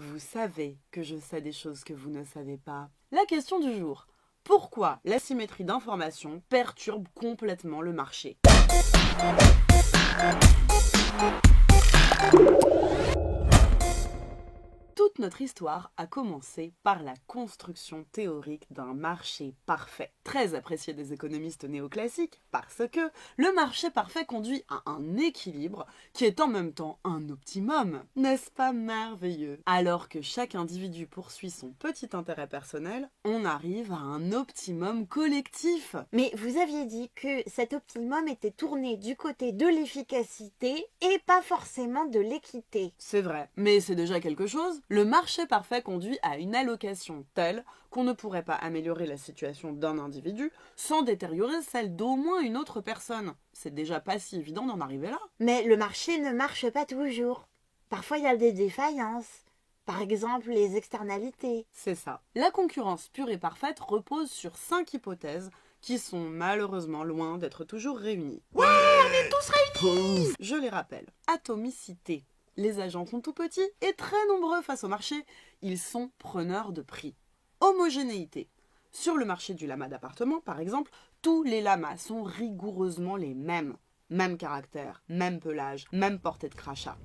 Vous savez que je sais des choses que vous ne savez pas. La question du jour. Pourquoi l'asymétrie d'information perturbe complètement le marché ? Toute notre histoire a commencé par la construction théorique d'un marché parfait. Très apprécié des économistes néoclassiques parce que le marché parfait conduit à un équilibre qui est en même temps un optimum. N'est-ce pas merveilleux ? Alors que chaque individu poursuit son petit intérêt personnel, on arrive à un optimum collectif. Mais vous aviez dit que cet optimum était tourné du côté de l'efficacité et pas forcément de l'équité. C'est vrai, mais c'est déjà quelque chose. Le marché parfait conduit à une allocation telle qu'on ne pourrait pas améliorer la situation d'un individu sans détériorer celle d'au moins une autre personne. C'est déjà pas si évident d'en arriver là. Mais le marché ne marche pas toujours. Parfois il y a des défaillances. Par exemple, les externalités. C'est ça. La concurrence pure et parfaite repose sur 5 hypothèses qui sont malheureusement loin d'être toujours réunies. Ouais, on est tous réunis! Je les rappelle. Atomicité. Les agents sont tout petits et très nombreux face au marché. Ils sont preneurs de prix. Homogénéité. Sur le marché du lama d'appartement, par exemple, tous les lamas sont rigoureusement les mêmes. Même caractère, même pelage, même portée de crachat.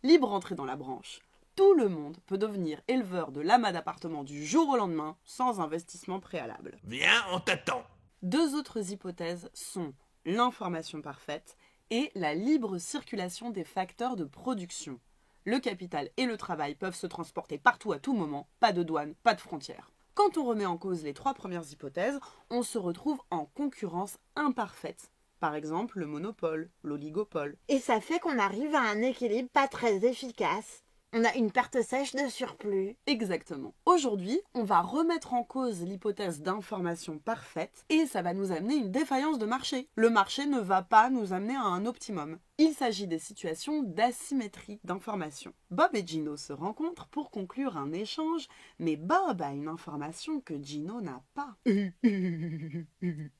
Libre entrée dans la branche. Tout le monde peut devenir éleveur de lamas d'appartement du jour au lendemain sans investissement préalable. Viens, on t'attend. 2 autres hypothèses sont l'information parfaite et la libre circulation des facteurs de production. Le capital et le travail peuvent se transporter partout à tout moment, pas de douane, pas de frontières. Quand on remet en cause les 3 premières hypothèses, on se retrouve en concurrence imparfaite. Par exemple, le monopole, l'oligopole. Et ça fait qu'on arrive à un équilibre pas très efficace. On a une perte sèche de surplus. Exactement. Aujourd'hui, on va remettre en cause l'hypothèse d'information parfaite et ça va nous amener une défaillance de marché. Le marché ne va pas nous amener à un optimum. Il s'agit des situations d'asymétrie d'information. Bob et Gino se rencontrent pour conclure un échange, mais Bob a une information que Gino n'a pas.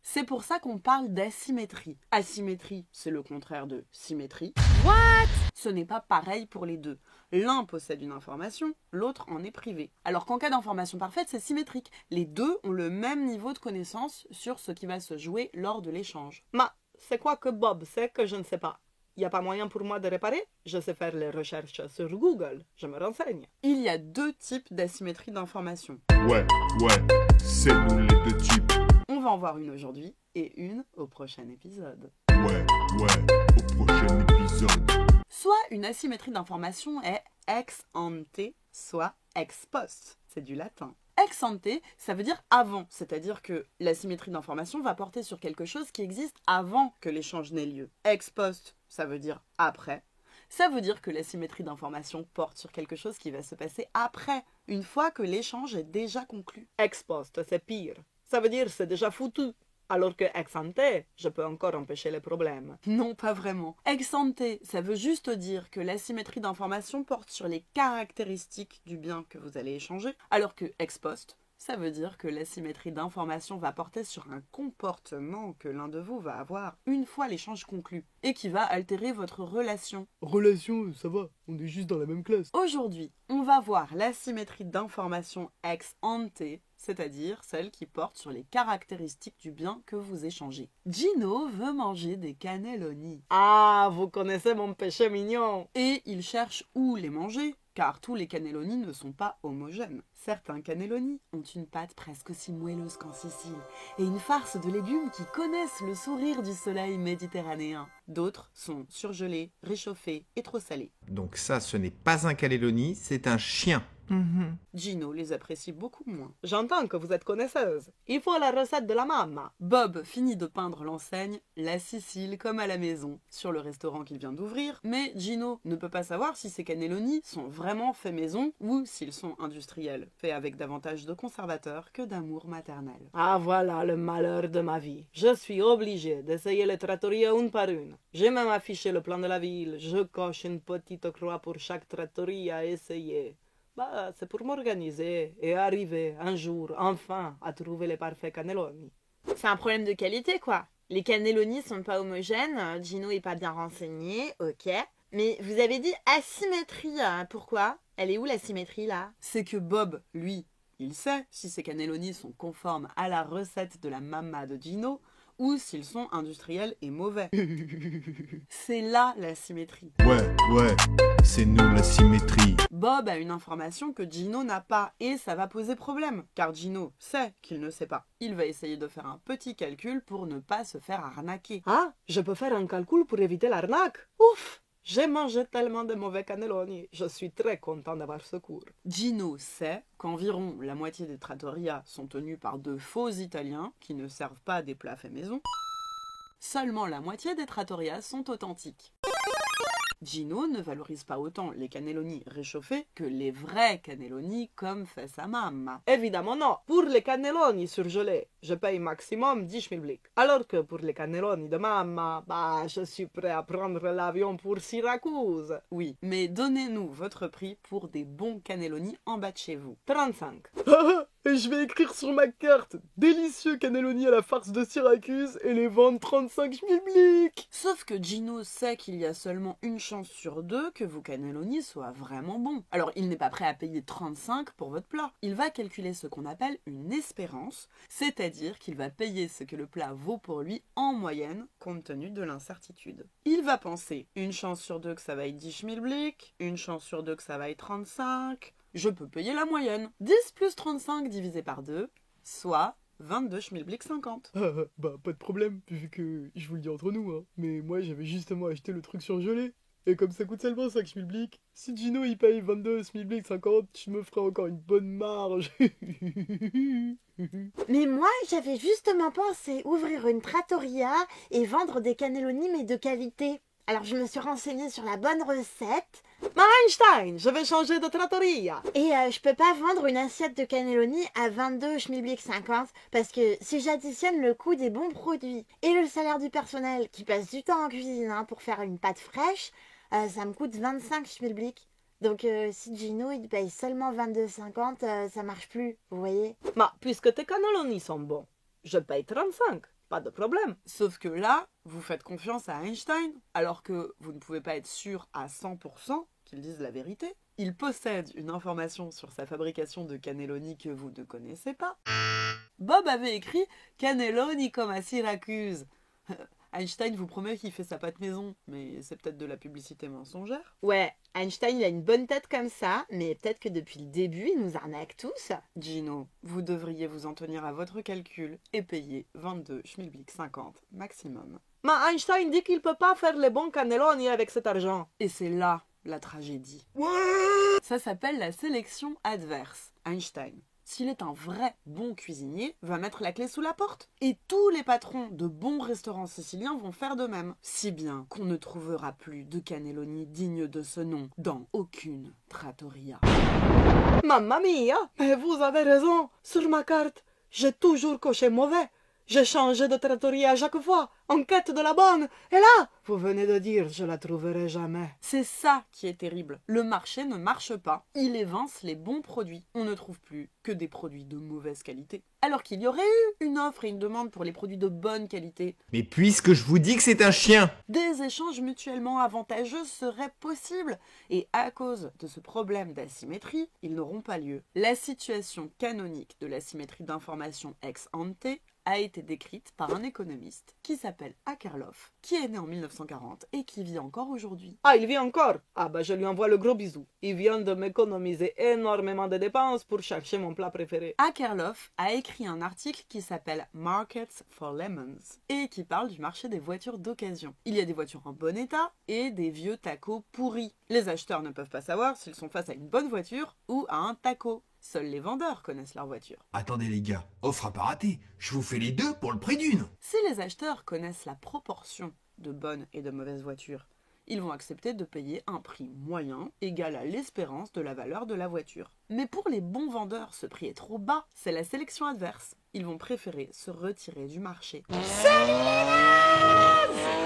C'est pour ça qu'on parle d'asymétrie. Asymétrie, c'est le contraire de symétrie. What ? Ce n'est pas pareil pour les deux. L'un possède une information, l'autre en est privé. Alors qu'en cas d'information parfaite, c'est symétrique. Les deux ont le même niveau de connaissance sur ce qui va se jouer lors de l'échange. C'est quoi que Bob sait que je ne sais pas? Il n'y a pas moyen pour moi de réparer? Je sais faire les recherches sur Google. Je me renseigne. Il y a 2 types d'asymétrie d'information. Ouais, c'est nous les 2 types. On va en voir une aujourd'hui et une au prochain épisode. Ouais, au prochain épisode. Soit une asymétrie d'information est ex ante, soit ex post. C'est du latin. Ex ante, ça veut dire avant, c'est-à-dire que l'asymétrie d'information va porter sur quelque chose qui existe avant que l'échange n'ait lieu. Ex post, ça veut dire après. Ça veut dire que l'asymétrie d'information porte sur quelque chose qui va se passer après, une fois que l'échange est déjà conclu. Ex post, c'est pire. Ça veut dire c'est déjà foutu. Alors que ex ante, je peux encore empêcher les problèmes. Non, pas vraiment. Ex ante, ça veut juste dire que l'asymétrie d'information porte sur les caractéristiques du bien que vous allez échanger, alors que ex post, ça veut dire que l'asymétrie d'information va porter sur un comportement que l'un de vous va avoir une fois l'échange conclu, et qui va altérer votre relation. Relation, ça va, on est juste dans la même classe. Aujourd'hui, on va voir l'asymétrie d'information ex ante, c'est-à-dire celle qui porte sur les caractéristiques du bien que vous échangez. Gino veut manger des cannelloni. Ah, vous connaissez mon péché mignon. Et il cherche où les manger, car tous les cannelloni ne sont pas homogènes. Certains cannelloni ont une pâte presque aussi moelleuse qu'en Sicile, et une farce de légumes qui connaissent le sourire du soleil méditerranéen. D'autres sont surgelés, réchauffés et trop salés. Donc ça, ce n'est pas un cannelloni, c'est un chien. Gino les apprécie beaucoup moins. J'entends que vous êtes connaisseuse. Il faut la recette de la mamma. Bob finit de peindre l'enseigne La Sicile comme à la maison sur le restaurant qu'il vient d'ouvrir, mais Gino ne peut pas savoir si ces cannelloni sont vraiment faits maison ou s'ils sont industriels, faits avec davantage de conservateurs que d'amour maternel. Ah voilà le malheur de ma vie. Je suis obligé d'essayer les trattorias une par une. J'ai même affiché le plan de la ville. Je coche une petite croix pour chaque trattoria à essayer. C'est pour m'organiser et arriver un jour, enfin, à trouver les parfaits cannelloni. C'est un problème de qualité, quoi. Les cannelloni sont pas homogènes, Gino est pas bien renseigné, ok. Mais vous avez dit asymétrie, hein. Pourquoi? Elle est où la symétrie là? C'est que Bob, lui, il sait si ces cannelloni sont conformes à la recette de la mamma de Gino ou s'ils sont industriels et mauvais. C'est là la symétrie. Ouais, c'est nous la symétrie. Bob a une information que Gino n'a pas et ça va poser problème, car Gino sait qu'il ne sait pas. Il va essayer de faire un petit calcul pour ne pas se faire arnaquer. Ah, je peux faire un calcul pour éviter l'arnaque. Ouf! J'ai mangé tellement de mauvais cannelloni. Je suis très content d'avoir ce cours. Gino sait qu'environ la moitié des trattorias sont tenus par de faux Italiens qui ne servent pas des plats faits maison. Seulement la moitié des trattorias sont authentiques. Gino ne valorise pas autant les cannelloni réchauffés que les vrais cannelloni comme fait sa mamma. Évidemment non. Pour les cannelloni surgelés, je paye maximum 10 000 blics. Alors que pour les cannelloni de mamma, je suis prêt à prendre l'avion pour Syracuse. Oui, mais donnez-nous votre prix pour des bons cannelloni en bas de chez vous. 35. Et je vais écrire sur ma carte délicieux cannelloni à la farce de Syracuse et les vendre 35 000 blics. Sauf que Gino sait qu'il y a seulement une chance sur deux que vos cannelloni soient vraiment bons. Alors il n'est pas prêt à payer 35 pour votre plat. Il va calculer ce qu'on appelle une espérance, c'est-à-dire qu'il va payer ce que le plat vaut pour lui en moyenne, compte tenu de l'incertitude. Il va penser une chance sur deux que ça va être 10 000 blics, une chance sur deux que ça va être 35... Je peux payer la moyenne. 10 plus 35 divisé par 2, soit 22 schmilblick 50. Pas de problème, vu que je vous le dis entre nous, hein. Mais moi j'avais justement acheté le truc surgelé. Et comme ça coûte seulement 5 schmilblick, si Gino il paye 22 schmilblick 50, je me ferai encore une bonne marge. Mais moi, j'avais justement pensé ouvrir une trattoria et vendre des cannelloni mais de qualité. Alors je me suis renseignée sur la bonne recette. Ma Einstein, je vais changer de trattoria. Et je peux pas vendre une assiette de cannelloni à 22 schmilblick 50 parce que si j'additionne le coût des bons produits et le salaire du personnel qui passe du temps en cuisine pour faire une pâte fraîche, ça me coûte 25 schmilblick. Donc si Gino il paye seulement 22,50, ça marche plus, vous voyez? Puisque tes cannelloni sont bons, je paye 35. Pas de problème. Sauf que là, vous faites confiance à Einstein, alors que vous ne pouvez pas être sûr à 100% qu'il dise la vérité. Il possède une information sur sa fabrication de cannelloni que vous ne connaissez pas. Bob avait écrit « Cannelloni comme à Syracuse ». Einstein vous promet qu'il fait sa pâte maison, mais c'est peut-être de la publicité mensongère. Ouais, Einstein il a une bonne tête comme ça, mais peut-être que depuis le début il nous arnaque tous. Gino, vous devriez vous en tenir à votre calcul et payer 22 schmilblick 50 maximum. Einstein dit qu'il peut pas faire les bons cannelloni avec cet argent. Et c'est là la tragédie. Ça s'appelle la sélection adverse. Einstein, s'il est un vrai bon cuisinier, va mettre la clé sous la porte. Et tous les patrons de bons restaurants siciliens vont faire de même. Si bien qu'on ne trouvera plus de cannelloni dignes de ce nom dans aucune trattoria. Mamma mia, mais vous avez raison. Sur ma carte, j'ai toujours coché mauvais. J'ai changé de trattoria à chaque fois, en quête de la bonne. Et là, vous venez de dire, je la trouverai jamais. C'est ça qui est terrible. Le marché ne marche pas. Il évince les bons produits. On ne trouve plus que des produits de mauvaise qualité. Alors qu'il y aurait eu une offre et une demande pour les produits de bonne qualité. Mais puisque je vous dis que c'est un chien, Des échanges mutuellement avantageux seraient possibles. Et à cause de ce problème d'asymétrie, ils n'auront pas lieu. La situation canonique de l'asymétrie d'information ex ante a été décrite par un économiste qui s'appelle Akerlof, qui est né en 1940 et qui vit encore aujourd'hui. Ah, il vit encore? Je lui envoie le gros bisou. Il vient de m'économiser énormément de dépenses pour chercher mon plat préféré. Akerlof a écrit un article qui s'appelle Markets for Lemons et qui parle du marché des voitures d'occasion. Il y a des voitures en bon état et des vieux tacos pourris. Les acheteurs ne peuvent pas savoir s'ils sont face à une bonne voiture ou à un taco. Seuls les vendeurs connaissent leur voiture. Attendez les gars, offre à pas rater. Je vous fais les deux pour le prix d'une. Si les acheteurs connaissent la proportion de bonnes et de mauvaises voitures, ils vont accepter de payer un prix moyen égal à l'espérance de la valeur de la voiture. Mais pour les bons vendeurs, ce prix est trop bas. C'est la sélection adverse. Ils vont préférer se retirer du marché.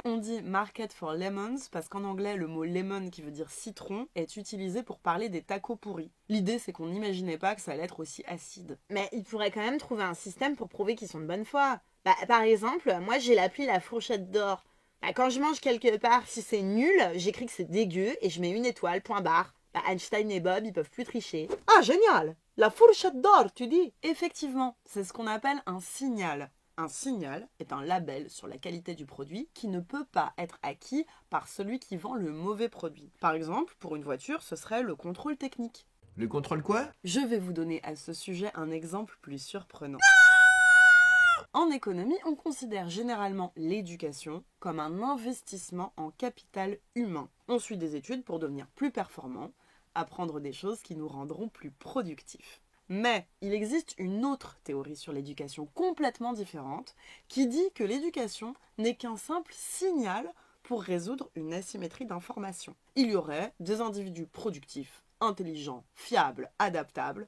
On dit market for lemons parce qu'en anglais, le mot lemon qui veut dire citron est utilisé pour parler des tacos pourris. L'idée, c'est qu'on n'imaginait pas que ça allait être aussi acide. Mais il pourrait quand même trouver un système pour prouver qu'ils sont de bonne foi. Par exemple, moi j'ai l'appli La Fourchette d'Or. Bah, quand je mange quelque part, si c'est nul, j'écris que c'est dégueu et je mets une étoile, point barre. Bah, Einstein et Bob, ils peuvent plus tricher. Ah, génial! La fourchette d'or, tu dis? Effectivement, c'est ce qu'on appelle un signal. Un signal est un label sur la qualité du produit qui ne peut pas être acquis par celui qui vend le mauvais produit. Par exemple, pour une voiture, ce serait le contrôle technique. Le contrôle quoi? Je vais vous donner à ce sujet un exemple plus surprenant. En économie, on considère généralement l'éducation comme un investissement en capital humain. On suit des études pour devenir plus performant, apprendre des choses qui nous rendront plus productifs. Mais il existe une autre théorie sur l'éducation complètement différente qui dit que l'éducation n'est qu'un simple signal pour résoudre une asymétrie d'information. Il y aurait des individus productifs, intelligents, fiables, adaptables,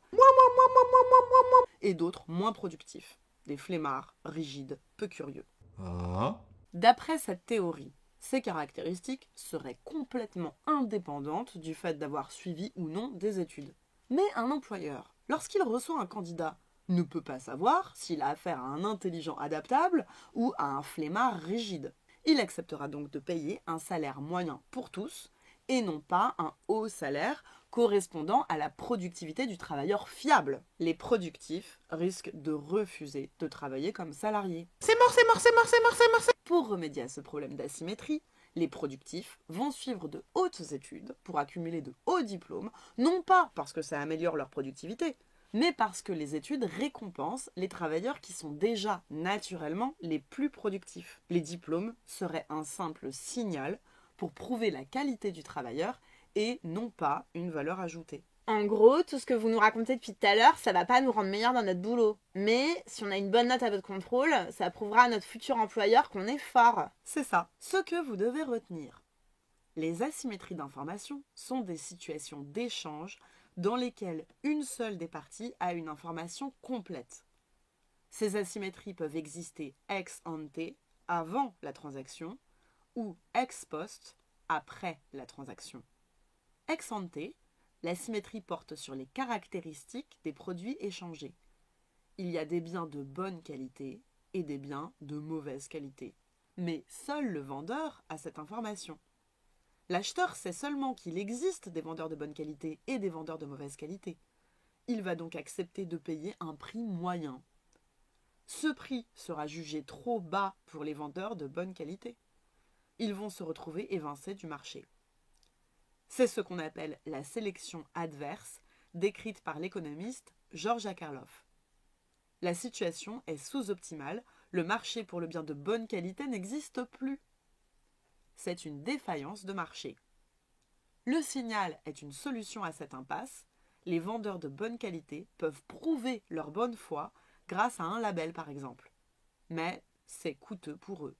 et d'autres moins productifs, des flemmards, rigides, peu curieux. Ah. D'après cette théorie, ces caractéristiques seraient complètement indépendantes du fait d'avoir suivi ou non des études. Mais un employeur, lorsqu'il reçoit un candidat, ne peut pas savoir s'il a affaire à un intelligent adaptable ou à un flemmard rigide. Il acceptera donc de payer un salaire moyen pour tous et non pas un haut salaire correspondant à la productivité du travailleur fiable. Les productifs risquent de refuser de travailler comme salariés. C'est mort, c'est mort, c'est mort, c'est mort, c'est mort. Pour remédier à ce problème d'asymétrie, les productifs vont suivre de hautes études pour accumuler de hauts diplômes, non pas parce que ça améliore leur productivité, mais parce que les études récompensent les travailleurs qui sont déjà naturellement les plus productifs. Les diplômes seraient un simple signal pour prouver la qualité du travailleur et non pas une valeur ajoutée. En gros, tout ce que vous nous racontez depuis tout à l'heure, ça va pas nous rendre meilleurs dans notre boulot. Mais si on a une bonne note à votre contrôle, ça prouvera à notre futur employeur qu'on est fort. C'est ça. Ce que vous devez retenir. Les asymétries d'information sont des situations d'échange dans lesquelles une seule des parties a une information complète. Ces asymétries peuvent exister ex ante, avant la transaction, ou ex post, après la transaction. Ex ante, l'asymétrie porte sur les caractéristiques des produits échangés. Il y a des biens de bonne qualité et des biens de mauvaise qualité. Mais seul le vendeur a cette information. L'acheteur sait seulement qu'il existe des vendeurs de bonne qualité et des vendeurs de mauvaise qualité. Il va donc accepter de payer un prix moyen. Ce prix sera jugé trop bas pour les vendeurs de bonne qualité. Ils vont se retrouver évincés du marché. C'est ce qu'on appelle la sélection adverse, décrite par l'économiste Georges Akerlof. La situation est sous-optimale, le marché pour le bien de bonne qualité n'existe plus. C'est une défaillance de marché. Le signal est une solution à cette impasse. Les vendeurs de bonne qualité peuvent prouver leur bonne foi grâce à un label par exemple. Mais c'est coûteux pour eux.